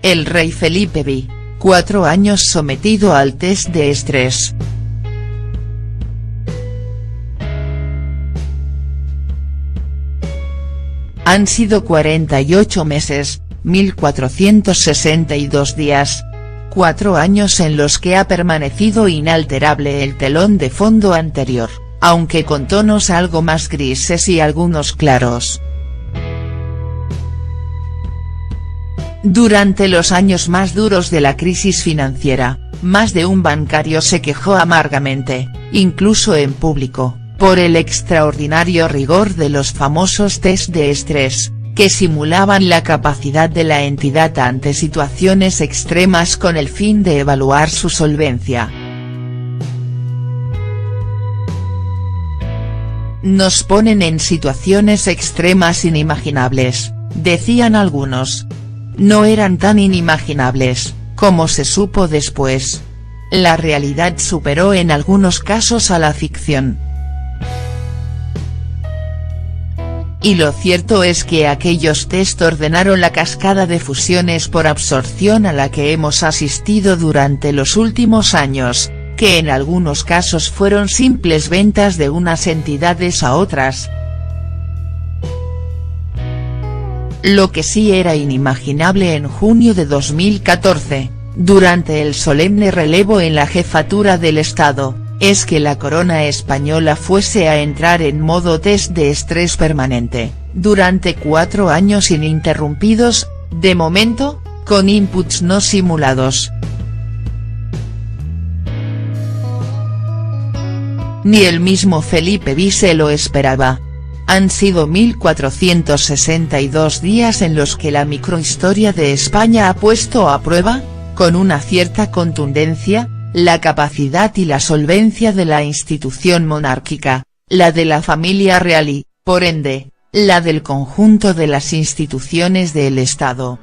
El rey Felipe V, 4 años sometido al test de estrés. Han sido 48 meses, 1462 días. 4 años en los que ha permanecido inalterable el telón de fondo anterior, aunque con tonos algo más grises y algunos claros. Durante los años más duros de la crisis financiera, más de un bancario se quejó amargamente, incluso en público, por el extraordinario rigor de los famosos test de estrés, que simulaban la capacidad de la entidad ante situaciones extremas con el fin de evaluar su solvencia. Nos ponen en situaciones extremas inimaginables, decían algunos. No eran tan inimaginables, como se supo después. La realidad superó en algunos casos a la ficción. Y lo cierto es que aquellos test ordenaron la cascada de fusiones por absorción a la que hemos asistido durante los últimos años, que en algunos casos fueron simples ventas de unas entidades a otras. Lo que sí era inimaginable en junio de 2014, durante el solemne relevo en la jefatura del Estado, es que la corona española fuese a entrar en modo test de estrés permanente, durante 4 años ininterrumpidos, de momento, con inputs no simulados. Ni el mismo Felipe V se lo esperaba. Han sido 1462 días en los que la microhistoria de España ha puesto a prueba, con una cierta contundencia, la capacidad y la solvencia de la institución monárquica, la de la familia real y, por ende, la del conjunto de las instituciones del Estado.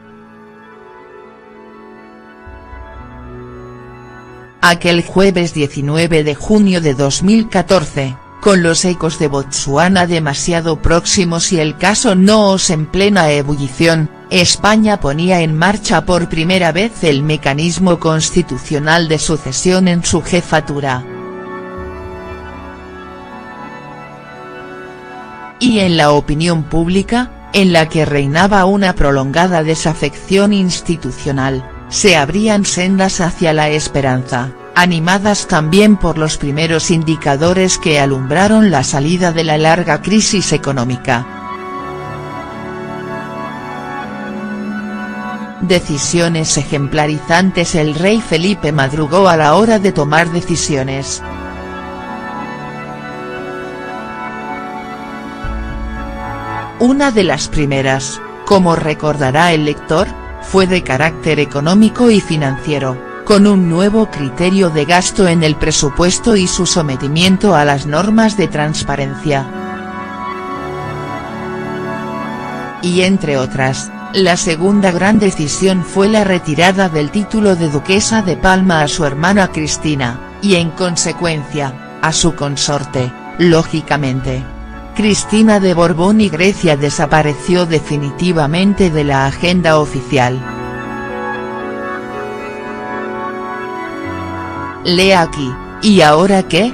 Aquel jueves 19 de junio de 2014. Con los ecos de Botsuana demasiado próximos y el caso Noos en plena ebullición, España ponía en marcha por primera vez el mecanismo constitucional de sucesión en su jefatura. Y en la opinión pública, en la que reinaba una prolongada desafección institucional, se abrían sendas hacia la esperanza, animadas también por los primeros indicadores que alumbraron la salida de la larga crisis económica. Decisiones ejemplarizantes. El rey Felipe madrugó a la hora de tomar decisiones. Una de las primeras, como recordará el lector, fue de carácter económico y financiero, con un nuevo criterio de gasto en el presupuesto y su sometimiento a las normas de transparencia. Y entre otras, la segunda gran decisión fue la retirada del título de duquesa de Palma a su hermana Cristina, y en consecuencia, a su consorte, lógicamente. Cristina de Borbón y Grecia desapareció definitivamente de la agenda oficial. Lea aquí, ¿y ahora qué?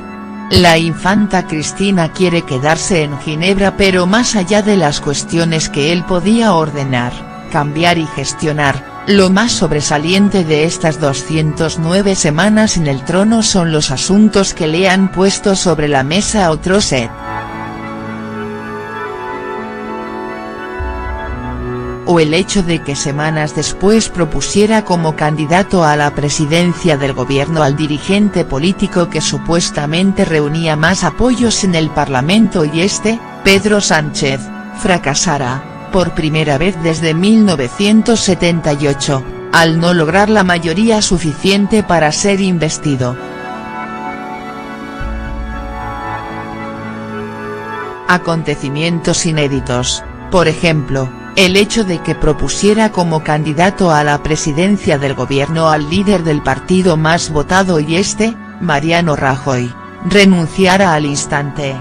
La infanta Cristina quiere quedarse en Ginebra, pero más allá de las cuestiones que él podía ordenar, cambiar y gestionar, lo más sobresaliente de estas 209 semanas en el trono son los asuntos que le han puesto sobre la mesa otros set. O el hecho de que semanas después propusiera como candidato a la presidencia del gobierno al dirigente político que supuestamente reunía más apoyos en el Parlamento y Pedro Sánchez, fracasara, por primera vez desde 1978, al no lograr la mayoría suficiente para ser investido. Acontecimientos inéditos, por ejemplo, el hecho de que propusiera como candidato a la presidencia del gobierno al líder del partido más votado y Mariano Rajoy, renunciara al instante.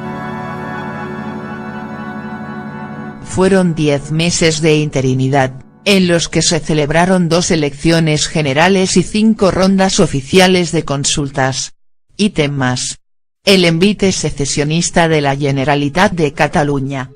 Fueron 10 meses de interinidad, en los que se celebraron 2 elecciones generales y 5 rondas oficiales de consultas. Ítem más. El envite secesionista de la Generalitat de Cataluña.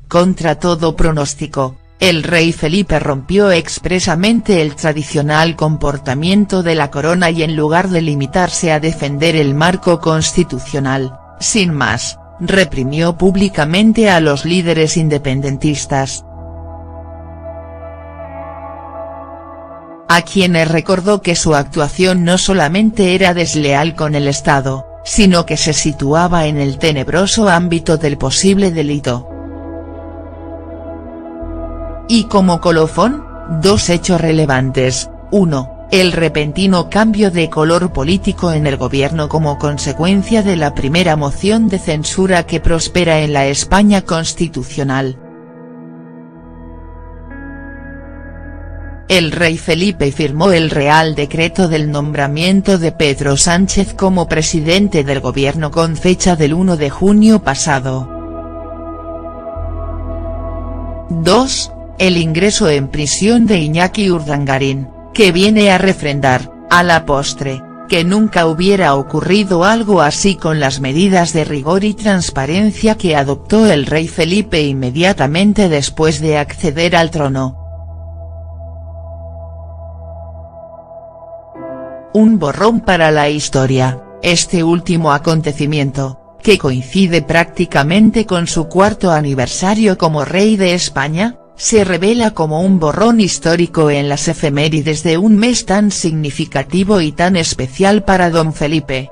Contra todo pronóstico, el rey Felipe rompió expresamente el tradicional comportamiento de la corona y en lugar de limitarse a defender el marco constitucional, sin más, reprimió públicamente a los líderes independentistas. A quienes recordó que su actuación no solamente era desleal con el Estado, sino que se situaba en el tenebroso ámbito del posible delito. Y como colofón, 2 hechos relevantes: 1, el repentino cambio de color político en el gobierno como consecuencia de la primera moción de censura que prospera en la España constitucional. El rey Felipe firmó el Real Decreto del nombramiento de Pedro Sánchez como presidente del gobierno con fecha del 1 de junio pasado. 2. El ingreso en prisión de Iñaki Urdangarín, que viene a refrendar, a la postre, que nunca hubiera ocurrido algo así con las medidas de rigor y transparencia que adoptó el rey Felipe inmediatamente después de acceder al trono. Un borrón para la historia, este último acontecimiento, que coincide prácticamente con su 4º aniversario como rey de España, se revela como un borrón histórico en las efemérides de un mes tan significativo y tan especial para don Felipe.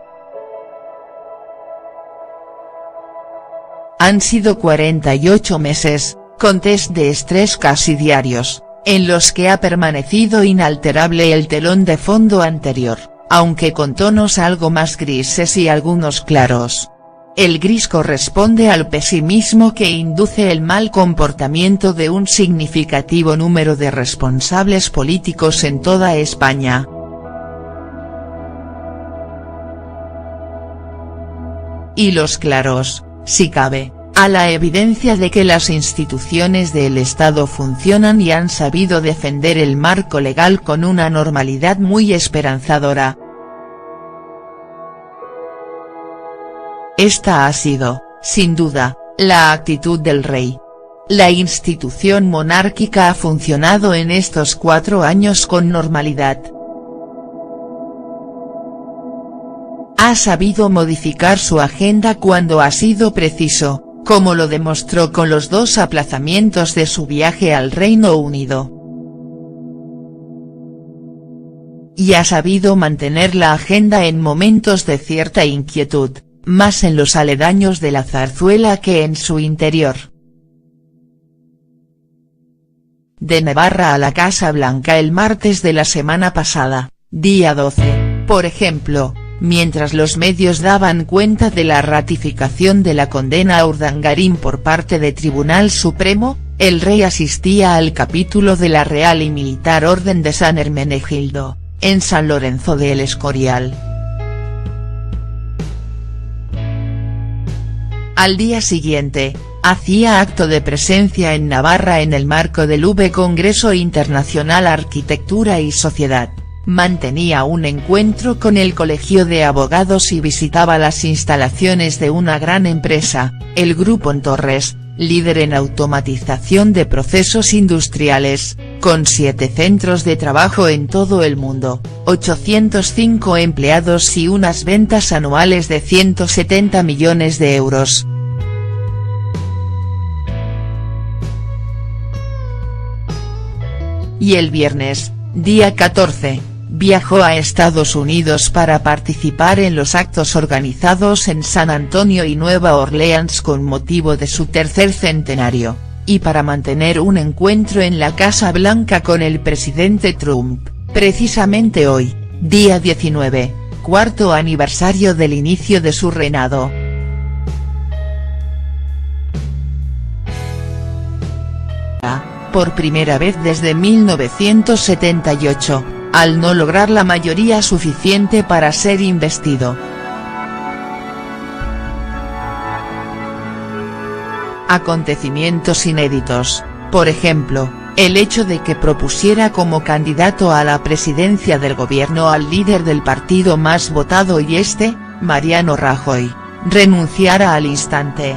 Han sido 48 meses, con test de estrés casi diarios, en los que ha permanecido inalterable el telón de fondo anterior, aunque con tonos algo más grises y algunos claros. El gris corresponde al pesimismo que induce el mal comportamiento de un significativo número de responsables políticos en toda España. Y los claros, si cabe, a la evidencia de que las instituciones del Estado funcionan y han sabido defender el marco legal con una normalidad muy esperanzadora. Esta ha sido, sin duda, la actitud del rey. La institución monárquica ha funcionado en estos 4 años con normalidad. Ha sabido modificar su agenda cuando ha sido preciso, como lo demostró con los 2 aplazamientos de su viaje al Reino Unido. Y ha sabido mantener la agenda en momentos de cierta inquietud, más en los aledaños de la zarzuela que en su interior. De Navarra a la Casa Blanca el martes de la semana pasada, día 12, por ejemplo, mientras los medios daban cuenta de la ratificación de la condena a Urdangarín por parte del Tribunal Supremo, el rey asistía al capítulo de la Real y Militar Orden de San Hermenegildo, en San Lorenzo de El Escorial. Al día siguiente, hacía acto de presencia en Navarra en el marco del Congreso Internacional Arquitectura y Sociedad, mantenía un encuentro con el Colegio de Abogados y visitaba las instalaciones de una gran empresa, el Grupo Torres, líder en automatización de procesos industriales, con 7 centros de trabajo en todo el mundo, 805 empleados y unas ventas anuales de 170 millones de euros. Y el viernes, día 14, viajó a Estados Unidos para participar en los actos organizados en San Antonio y Nueva Orleans con motivo de su 3er centenario, y para mantener un encuentro en la Casa Blanca con el presidente Trump, precisamente hoy, día 19, 4º aniversario del inicio de su reinado. Por primera vez desde 1978, al no lograr la mayoría suficiente para ser investido. Acontecimientos inéditos, por ejemplo, el hecho de que propusiera como candidato a la presidencia del gobierno al líder del partido más votado y Mariano Rajoy, renunciara al instante.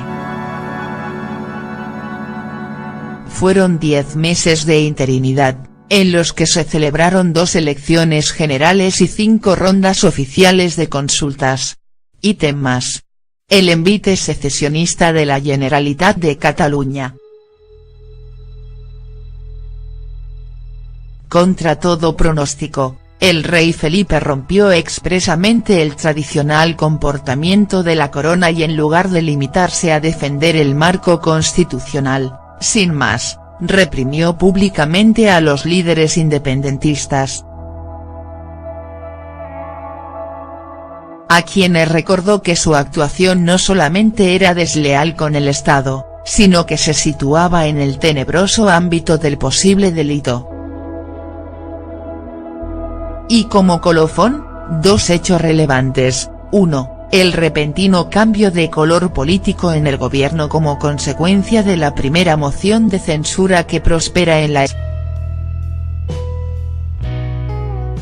Fueron 10 meses de interinidad, en los que se celebraron 2 elecciones generales y 5 rondas oficiales de consultas. Ítem más. El envite secesionista de la Generalitat de Cataluña. Contra todo pronóstico, el rey Felipe rompió expresamente el tradicional comportamiento de la corona y en lugar de limitarse a defender el marco constitucional, sin más, reprimió públicamente a los líderes independentistas. A quienes recordó que su actuación no solamente era desleal con el Estado, sino que se situaba en el tenebroso ámbito del posible delito. Y como colofón, 2 hechos relevantes: 1, el repentino cambio de color político en el gobierno como consecuencia de la primera moción de censura que prospera en la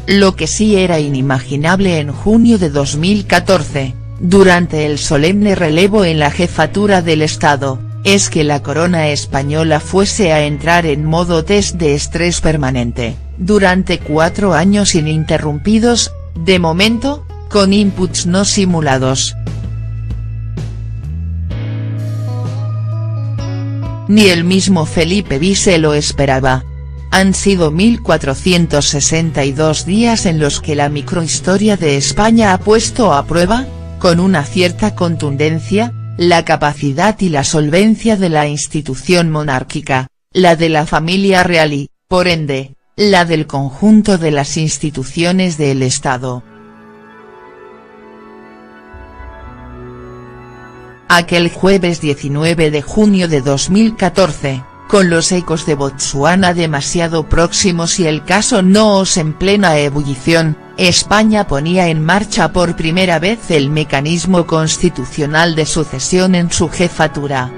Lo que sí era inimaginable en junio de 2014, durante el solemne relevo en la jefatura del Estado, es que la corona española fuese a entrar en modo test de estrés permanente, durante 4 años ininterrumpidos, de momento, con inputs no simulados. Ni el mismo Felipe V se lo esperaba. Han sido 1462 días en los que la microhistoria de España ha puesto a prueba, con una cierta contundencia, la capacidad y la solvencia de la institución monárquica, la de la familia real y, por ende, la del conjunto de las instituciones del Estado. Aquel jueves 19 de junio de 2014, con los ecos de Botsuana demasiado próximos y el caso Noos en plena ebullición, España ponía en marcha por primera vez el mecanismo constitucional de sucesión en su jefatura.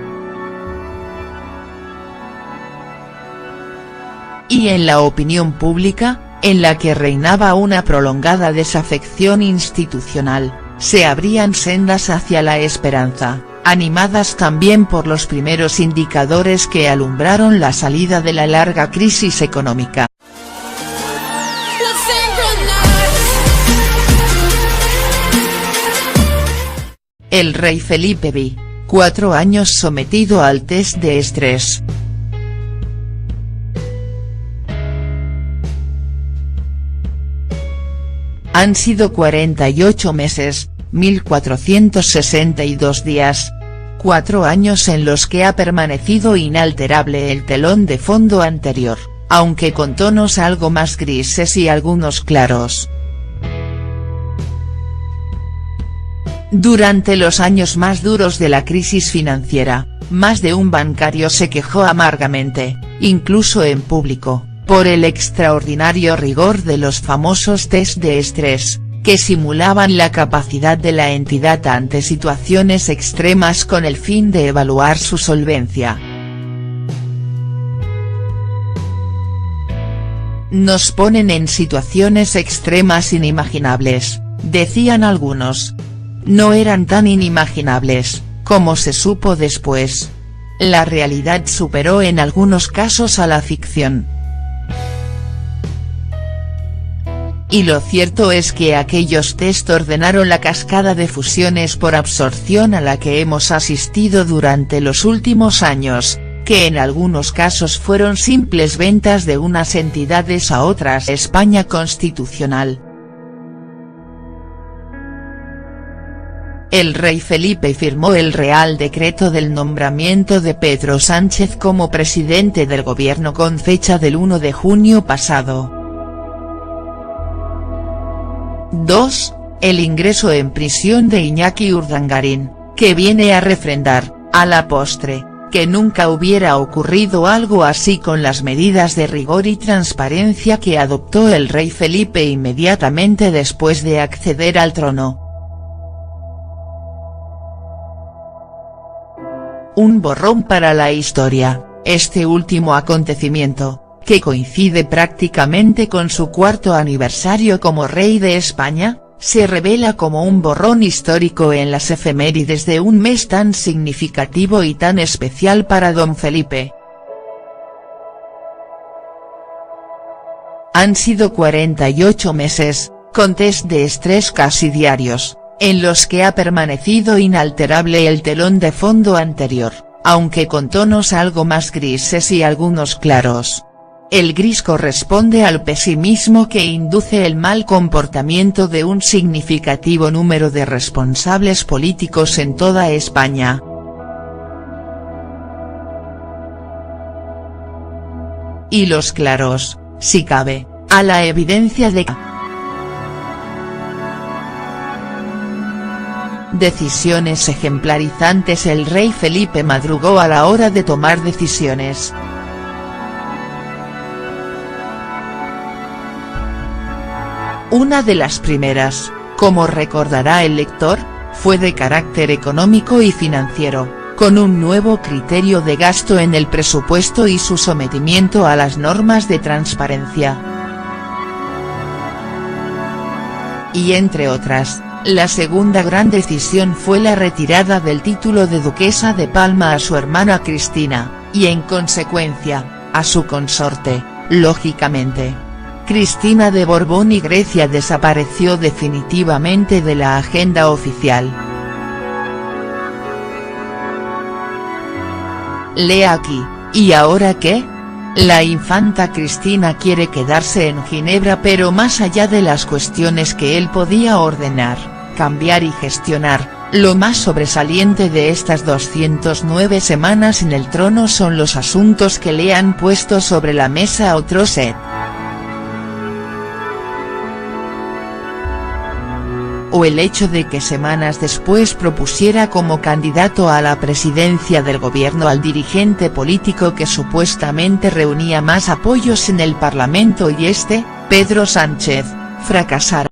Y en la opinión pública, en la que reinaba una prolongada desafección institucional, se abrían sendas hacia la esperanza, animadas también por los primeros indicadores que alumbraron la salida de la larga crisis económica. El rey Felipe V, 4 años sometido al test de estrés. Han sido 48 meses, 1462 días. 4 años en los que ha permanecido inalterable el telón de fondo anterior, aunque con tonos algo más grises y algunos claros. Durante los años más duros de la crisis financiera, más de un bancario se quejó amargamente, incluso en público, por el extraordinario rigor de los famosos test de estrés, que simulaban la capacidad de la entidad ante situaciones extremas con el fin de evaluar su solvencia. Nos ponen en situaciones extremas inimaginables, decían algunos. No eran tan inimaginables, como se supo después. La realidad superó en algunos casos a la ficción. Y lo cierto es que aquellos test ordenaron la cascada de fusiones por absorción a la que hemos asistido durante los últimos años, que en algunos casos fueron simples ventas de unas entidades a otras. España constitucional. El rey Felipe firmó el Real Decreto del nombramiento de Pedro Sánchez como presidente del gobierno con fecha del 1 de junio pasado. 2. El ingreso en prisión de Iñaki Urdangarín, que viene a refrendar, a la postre, que nunca hubiera ocurrido algo así con las medidas de rigor y transparencia que adoptó el rey Felipe inmediatamente después de acceder al trono. un borrón para la historia. Este último acontecimiento, que coincide prácticamente con su cuarto aniversario como rey de España, se revela como un borrón histórico en las efemérides de un mes tan significativo y tan especial para don Felipe. Han sido 48 meses, con test de estrés casi diarios, en los que ha permanecido inalterable el telón de fondo anterior, aunque con tonos algo más grises y algunos claros. El gris corresponde al pesimismo que induce el mal comportamiento de un significativo número de responsables políticos en toda España. Y los claros, si cabe, a la evidencia de decisiones ejemplarizantes. El rey Felipe madrugó a la hora de tomar decisiones. Una de las primeras, como recordará el lector, fue de carácter económico y financiero, con un nuevo criterio de gasto en el presupuesto y su sometimiento a las normas de transparencia. Y entre otras, la segunda gran decisión fue la retirada del título de duquesa de Palma a su hermana Cristina, y en consecuencia, a su consorte, lógicamente. Cristina de Borbón y Grecia desapareció definitivamente de la agenda oficial. Lea aquí, ¿y ahora qué? La infanta Cristina quiere quedarse en Ginebra, pero más allá de las cuestiones que él podía ordenar, cambiar y gestionar, lo más sobresaliente de estas 209 semanas en el trono son los asuntos que le han puesto sobre la mesa a Trosset. O el hecho de que semanas después propusiera como candidato a la presidencia del gobierno al dirigente político que supuestamente reunía más apoyos en el Parlamento y Pedro Sánchez, fracasara.